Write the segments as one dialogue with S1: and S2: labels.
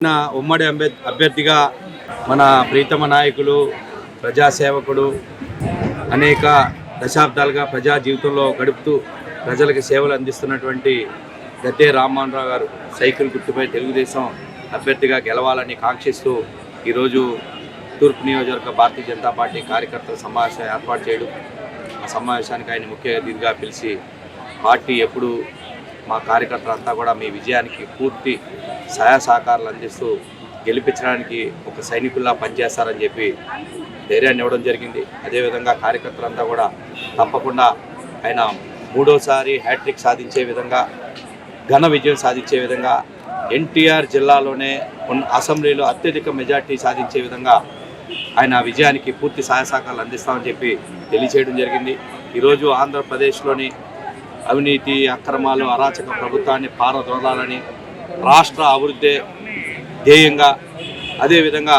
S1: ఉమ్మడి అభ్యర్థిగా మన ప్రీతమ నాయకులు ప్రజాసేవకుడు అనేక దశాబ్దాలుగా ప్రజా జీవితంలో గడుపుతూ ప్రజలకు సేవలు అందిస్తున్నటువంటి గద్దే రామ్మోహన్ రావు గారు సైకిల్ గుర్తుపై తెలుగుదేశం అభ్యర్థిగా గెలవాలని కాంక్షిస్తూ ఈరోజు తూర్పు నియోజకవర్గ భారతీయ జనతా పార్టీ కార్యకర్తల సమావేశం ఏర్పాటు చేయడం, ఆ సమావేశానికి ఆయన ముఖ్య అతిథిగా పిలిచి పార్టీ ఎప్పుడు మా కార్యకర్తలంతా కూడా మీ విజయానికి పూర్తి సహాయ సహకారాలు అందిస్తూ గెలిపించడానికి ఒక సైనికుల్లా పనిచేస్తారని చెప్పి ధైర్యాన్ని ఇవ్వడం జరిగింది. అదేవిధంగా కార్యకర్తలంతా కూడా తప్పకుండా ఆయన మూడోసారి హ్యాట్రిక్ సాధించే విధంగా ఘన విజయం సాధించే విధంగా ఎన్టీఆర్ జిల్లాలోనే అసెంబ్లీలో అత్యధిక మెజార్టీ సాధించే విధంగా ఆయన విజయానికి పూర్తి సహాయ సహకారాలు అందిస్తామని చెప్పి తెలియచేయడం జరిగింది. ఈరోజు ఆంధ్రప్రదేశ్లోని అవినీతి అక్రమాలు అరాచక ప్రభుత్వాన్ని పారదోలాలని రాష్ట్ర అభివృద్ధి ధ్యేయంగా, అదేవిధంగా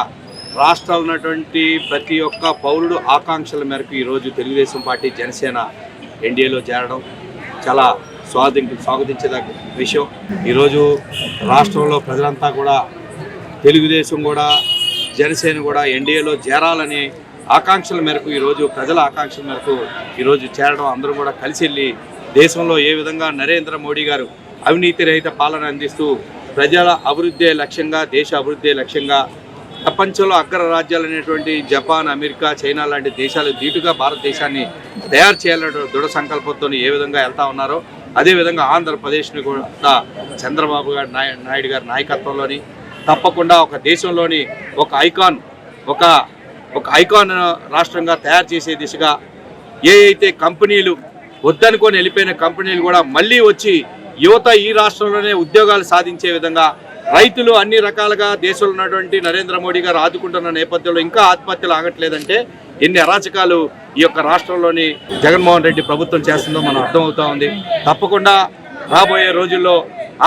S1: రాష్ట్రంలో ఉన్నటువంటి ప్రతి ఒక్క పౌరుడు ఆకాంక్షల మేరకు ఈరోజు తెలుగుదేశం పార్టీ జనసేన ఎన్డీఏలో చేరడం చాలా స్వాగతించదగ్గ విషయం. ఈరోజు రాష్ట్రంలో ప్రజలంతా కూడా తెలుగుదేశం కూడా జనసేన కూడా ఎన్డీఏలో చేరాలని ఆకాంక్షల మేరకు ఈరోజు ప్రజల ఆకాంక్షల మేరకు ఈరోజు చేరడం, అందరూ కూడా కలిసి వెళ్ళి దేశంలో ఏ విధంగా నరేంద్ర మోడీ గారు అవినీతి రహిత పాలన అందిస్తూ ప్రజల అభివృద్ధి లక్ష్యంగా, దేశ అభివృద్ధి లక్ష్యంగా ప్రపంచంలో అగ్ర రాజ్యాలు అనేటువంటి జపాన్, అమెరికా, చైనా లాంటి దేశాలు ధీటుగా భారతదేశాన్ని తయారు చేయాలనే దృఢ సంకల్పంతో ఏ విధంగా వెళ్తా ఉన్నారో అదేవిధంగా ఆంధ్రప్రదేశ్ని కూడా చంద్రబాబు నాయుడు గారి నాయకత్వంలోని తప్పకుండా ఒక దేశంలోని ఒక ఐకాన్ రాష్ట్రంగా తయారు చేసే దిశగా ఏ అయితే కంపెనీలు వద్దనుకొని వెళ్ళిపోయిన కంపెనీలు కూడా మళ్ళీ వచ్చి యువత ఈ రాష్ట్రంలోనే ఉద్యోగాలు సాధించే విధంగా, రైతులు అన్ని రకాలుగా దేశంలో ఉన్నటువంటి నరేంద్ర మోడీ గారు ఆదుకుంటున్న నేపథ్యంలో ఇంకా ఆత్మహత్యలు ఆగట్లేదంటే ఎన్ని అరాచకాలు ఈ యొక్క రాష్ట్రంలోని జగన్మోహన్ రెడ్డి ప్రభుత్వం చేస్తుందో మనం అర్థమవుతా ఉంది. తప్పకుండా రాబోయే రోజుల్లో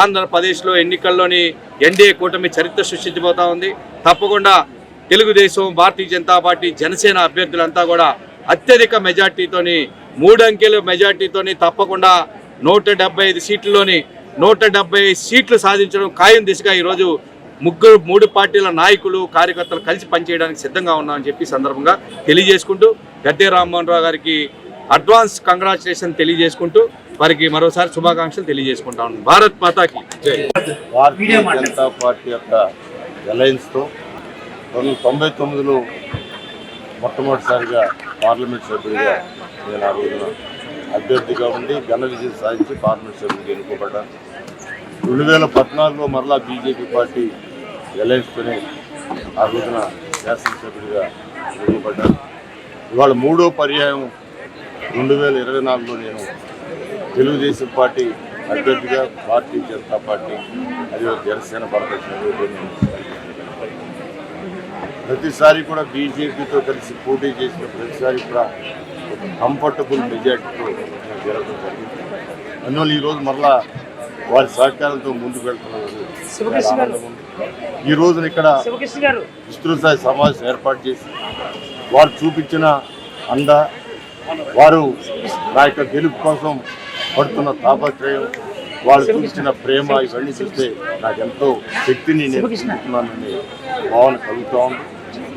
S1: ఆంధ్రప్రదేశ్లో ఎన్నికల్లోని ఎన్డీఏ కూటమి చరిత్ర సృష్టించబోతా ఉంది. తప్పకుండా తెలుగుదేశం, భారతీయ జనతా పార్టీ, జనసేన అభ్యర్థులంతా కూడా అత్యధిక మెజార్టీతోని 3 అంకెల మెజార్టీతోని తప్పకుండా 175 సీట్లలోని 170 సీట్లు సాధించడం ఖాయం దిశగా ఈరోజు 3 పార్టీల నాయకులు, కార్యకర్తలు కలిసి పనిచేయడానికి సిద్ధంగా ఉన్నామని చెప్పి సందర్భంగా తెలియజేసుకుంటూ గద్దే రామ్మోహన్ రావు గారికి అడ్వాన్స్ కంగ్రాచులేషన్ తెలియజేసుకుంటూ వారికి మరోసారి శుభాకాంక్షలు తెలియజేసుకుంటా ఉన్నాను. భారత్ మాతాకి జై.
S2: భారతీయ జనతా పార్టీ యొక్క అలయన్స్తో 1999లో మొట్టమొదటిసారిగా పార్లమెంట్ సభ్యుడిగా నేను ఆ రోజున అభ్యర్థిగా ఉండి ఘన విజయం సాధించి పార్లమెంట్ సభ్యుడిగా ఎన్నుకోబడ్డాను. 2014లో మరలా బీజేపీ పార్టీ అలయన్స్తోనే ఆ రోజున శాసనసభ్యుడిగా ఎన్నుకోబడ్డాను. ఇవాళ 3వ పర్యాయం 2024లో నేను తెలుగుదేశం పార్టీ అభ్యర్థిగా భారతీయ జనతా పార్టీ మరియు జనసేన బలపరిచిన ప్రతిసారి కూడా బీజేపీతో కలిసి పోటీ చేసిన ప్రతిసారి కూడా ఒక కంఫర్టబుల్ మెజార్టీతో జరగడం జరిగింది. అందువల్ల ఈరోజు మరలా వారి సహకారంతో ముందుకు వెళ్తున్నారు. ఈ రోజున ఇక్కడ విస్తృత సమావేశం ఏర్పాటు చేసి వారు చూపించిన అండ, వారు నా యొక్క గెలుపు కోసం పడుతున్న తాపత్రయం, వాళ్ళు చూపించిన ప్రేమ ఇవన్నీ చూస్తే నాకు ఎంతో శక్తిని నేను చూపుతున్నానని భావన కలుగుతూ ఉంది.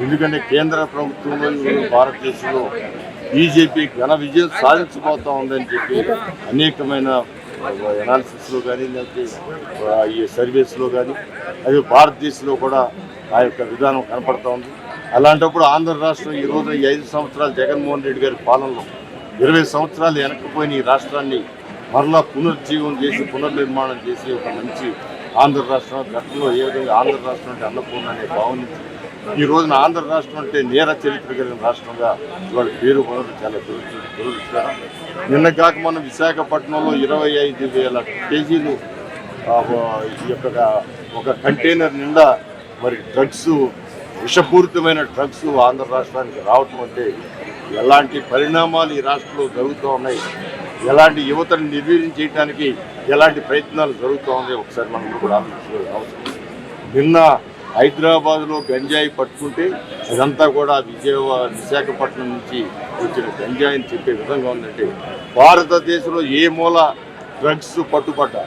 S2: ఎందుకంటే కేంద్ర ప్రభుత్వంలో భారతదేశంలో బీజేపీ ఘన విజయం సాధించబోతూ ఉందని చెప్పి అనేకమైన ఎనాలిసిస్లో కానీ లేకపోతే ఈ సర్వేస్లో కానీ అది భారతదేశంలో కూడా ఆ యొక్క విధానం కనపడుతూ ఉంది. అలాంటప్పుడు ఆంధ్ర రాష్ట్రం ఈ రోజున 5 సంవత్సరాలు జగన్మోహన్ రెడ్డి గారి పాలనలో 20 సంవత్సరాలు వెనక్కిపోయిన ఈ రాష్ట్రాన్ని మరలా పునర్జీవం చేసి పునర్నిర్మాణం చేసి ఒక మంచి ఆంధ్ర రాష్ట్రం, గతంలో ఏ విధంగా ఆంధ్ర రాష్ట్రం అంటే అన్నపూర్ణ అనే భావన ఈ రోజున ఆంధ్ర రాష్ట్రం అంటే నేర చరిత్ర కలిగిన రాష్ట్రంగా ఇవాళ పేరు పొందడం చాలా దురదృష్టకరం. నిన్న కాక మనం విశాఖపట్నంలో 25,000 కేజీలు ఈ యొక్క ఒక కంటైనర్ నిండా మరి డ్రగ్స్, విషపూరితమైన డ్రగ్స్ ఆంధ్ర రాష్ట్రానికి రావటం అంటే ఎలాంటి పరిణామాలు ఈ రాష్ట్రంలో జరుగుతూ ఉన్నాయి, ఎలాంటి యువతను నిర్వీర్యం చేయడానికి ఎలాంటి ప్రయత్నాలు జరుగుతూ ఉన్నాయి ఒకసారి మనం కూడా ఆలోచించాల్సిన అవసరం. నిన్న హైదరాబాద్లో గంజాయి పట్టుకుంటే అదంతా కూడా విశాఖపట్నం నుంచి వచ్చిన గంజాయి అని చెప్పే విధంగా ఉందంటే భారతదేశంలో ఏ మూల డ్రగ్స్ పట్టుబడ్డా,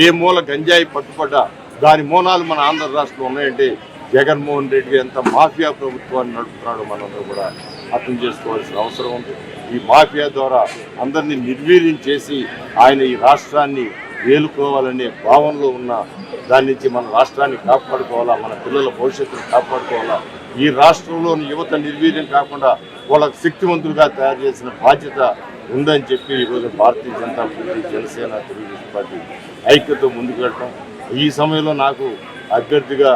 S2: ఏ మూల గంజాయి పట్టుబడ్డా దాని మూలాలు మన ఆంధ్ర రాష్ట్రంలో ఉన్నాయంటే జగన్మోహన్ రెడ్డి ఎంత మాఫియా ప్రభుత్వాన్ని నడుపుతున్నాడో మనందరూ కూడా అర్థం చేసుకోవాల్సిన అవసరం ఉంది. ఈ మాఫియా ద్వారా అందరినీ నిర్వీర్యం చేసి ఆయన ఈ రాష్ట్రాన్ని వేలుకోవాలనే భావనలో ఉన్న దాని నుంచి మన రాష్ట్రాన్ని కాపాడుకోవాలా, మన పిల్లల భవిష్యత్తును కాపాడుకోవాలా, ఈ రాష్ట్రంలోని యువత నిర్వీర్యం కాకుండా వాళ్ళకు శక్తివంతులుగా తయారు చేసిన బాధ్యత ఉందని చెప్పి ఈరోజు భారతీయ జనతా పార్టీ, జనసేన, తెలుగుదేశం పార్టీ ఐక్యతో ముందుకు వెళ్తాం. ఈ సమయంలో నాకు అభ్యర్థిగా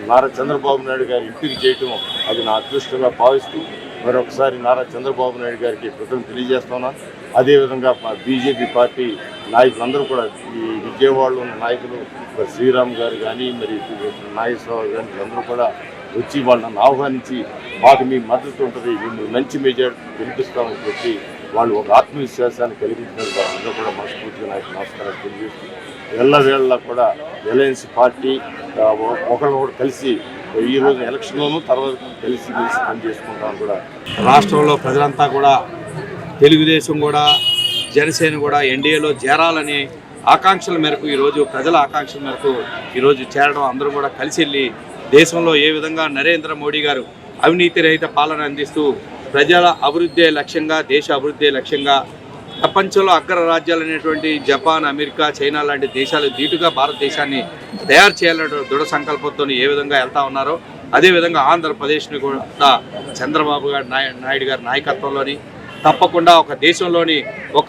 S2: నారా చంద్రబాబు నాయుడు గారి ఇంటికి చేయటం అది నా అదృష్టంగా భావిస్తూ మరొకసారి నారా చంద్రబాబు నాయుడు గారికి కృతజ్ఞతలు తెలియజేస్తున్నాను. అదేవిధంగా బీజేపీ పార్టీ నాయకులందరూ కూడా ఈ విజయవాడలో ఉన్న నాయకులు మరి శ్రీరామ్ గారు కానీ మరి నాగేశ్వరరావు కానీ వీళ్ళందరూ కూడా వచ్చి వాళ్ళని ఆహ్వానించి మాకు మీ మద్దతు ఉంటుంది, మిమ్మల్ని మంచి మెజారిటీ గెలిపిస్తామని చెప్పి వాళ్ళు ఒక ఆత్మవిశ్వాసాన్ని కలిగించినందుకు అందరూ కూడా మనస్ఫూర్తిగా నాకు నమస్కారాలు తెలియజేస్తూ ఎల్లవేళలా కూడా అలయన్స్ పార్టీ ఒకరినొకరు కలిసి ఈరోజు ఎలక్షన్లోనూ తర్వాత కలిసి పనిచేసుకుంటాం. కూడా
S1: రాష్ట్రంలో ప్రజలంతా కూడా తెలుగుదేశం కూడా జనసేన కూడా ఎన్డీఏలో చేరాలని ఆకాంక్షల మేరకు ఈరోజు ప్రజల ఆకాంక్షల మేరకు ఈరోజు చేరడం, అందరూ కూడా కలిసి వెళ్ళి దేశంలో ఏ విధంగా నరేంద్ర మోడీ గారు అవినీతి రహిత పాలన అందిస్తూ ప్రజల అభివృద్ధి లక్ష్యంగా, దేశ అభివృద్ధి లక్ష్యంగా ప్రపంచంలో అగ్ర రాజ్యాలు అనేటువంటి జపాన్, అమెరికా, చైనా లాంటి దేశాలు ధీటుగా భారతదేశాన్ని తయారు చేయాలనే దృఢ సంకల్పంతో ఏ విధంగా వెళ్తా ఉన్నారో అదేవిధంగా ఆంధ్రప్రదేశ్ని కూడా చంద్రబాబు నాయుడు గారి నాయకత్వంలోని తప్పకుండా ఒక దేశంలోని ఒక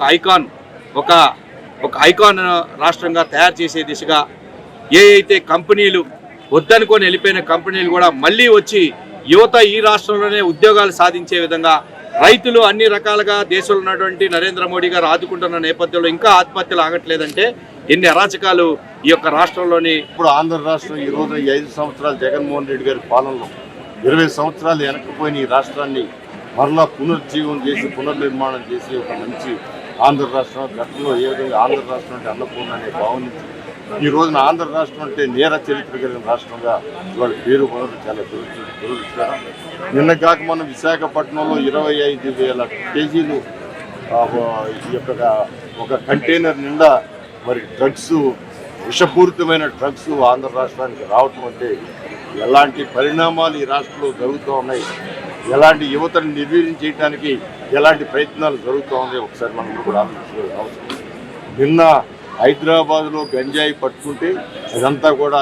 S1: ఐకాన్ రాష్ట్రంగా తయారు చేసే దిశగా ఏ అయితే కంపెనీలు వద్దనుకొని వెళ్ళిపోయిన కంపెనీలు కూడా మళ్ళీ వచ్చి యువత ఈ రాష్ట్రంలోనే ఉద్యోగాలు సాధించే విధంగా, రైతులు అన్ని రకాలుగా దేశంలో ఉన్నటువంటి నరేంద్ర మోడీ గారు ఆదుకుంటున్న నేపథ్యంలో ఇంకా ఆత్మహత్యలు ఆగట్లేదంటే ఎన్ని అరాచకాలు ఈ యొక్క రాష్ట్రంలోని.
S2: ఇప్పుడు ఆంధ్ర రాష్ట్రం ఈరోజు 5 సంవత్సరాలు జగన్మోహన్ రెడ్డి గారి పాలనలో 20 సంవత్సరాలు వెనక్కిపోయిన ఈ రాష్ట్రాన్ని మరలా పునర్జీవం చేసి పునర్నిర్మాణం చేసి ఒక మంచి ఆంధ్ర రాష్ట్రం, గతంలో ఏ విధంగా ఆంధ్ర రాష్ట్రం అంటే అన్నపూర్ణ అనే భావన ఈ రోజున ఆంధ్ర రాష్ట్రం అంటే నేర చరిత్ర కలిగిన రాష్ట్రంగా ఇవాళ పేరు పొందడం చాలా దురదృష్టకరం. నిన్న కాక మనం విశాఖపట్నంలో 25,000 కేజీలు ఈ యొక్క ఒక కంటైనర్ నిండా మరి డ్రగ్స్, విషపూరితమైన డ్రగ్స్ ఆంధ్ర రాష్ట్రానికి రావటం అంటే ఎలాంటి పరిణామాలు ఈ రాష్ట్రంలో జరుగుతూ ఉన్నాయి, ఎలాంటి యువతను నిర్వీర్యం చేయడానికి ఎలాంటి ప్రయత్నాలు జరుగుతూ ఉన్నాయి ఒకసారి మనం కూడా ఆలోచించాల్సిన అవసరం. నిన్న హైదరాబాద్లో గంజాయి పట్టుకుంటే అదంతా కూడా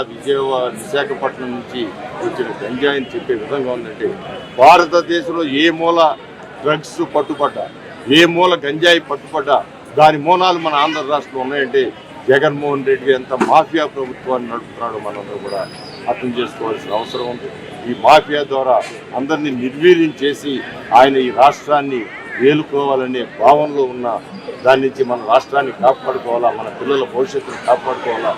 S2: విశాఖపట్నం నుంచి వచ్చిన గంజాయి అని చెప్పే విధంగా ఉందంటే భారతదేశంలో ఏ మూల డ్రగ్స్ పట్టుపడ్డా, ఏ మూల గంజాయి పట్టుపడ్డా దాని మూలాలు మన ఆంధ్ర రాష్ట్రంలో ఉన్నాయంటే జగన్మోహన్ రెడ్డి ఎంత మాఫియా ప్రభుత్వాన్ని నడుపుతున్నాడో మనందరూ కూడా అర్థం చేసుకోవాల్సిన అవసరం ఉంది. ఈ మాఫియా ద్వారా అందరినీ నిర్వీర్యం చేసి ఆయన ఈ రాష్ట్రాన్ని వేలుకోవాలనే భావనలో ఉన్న దాని నుంచి మన రాష్ట్రాన్ని కాపాడుకోవాలా, మన పిల్లల భవిష్యత్తును కాపాడుకోవాలా.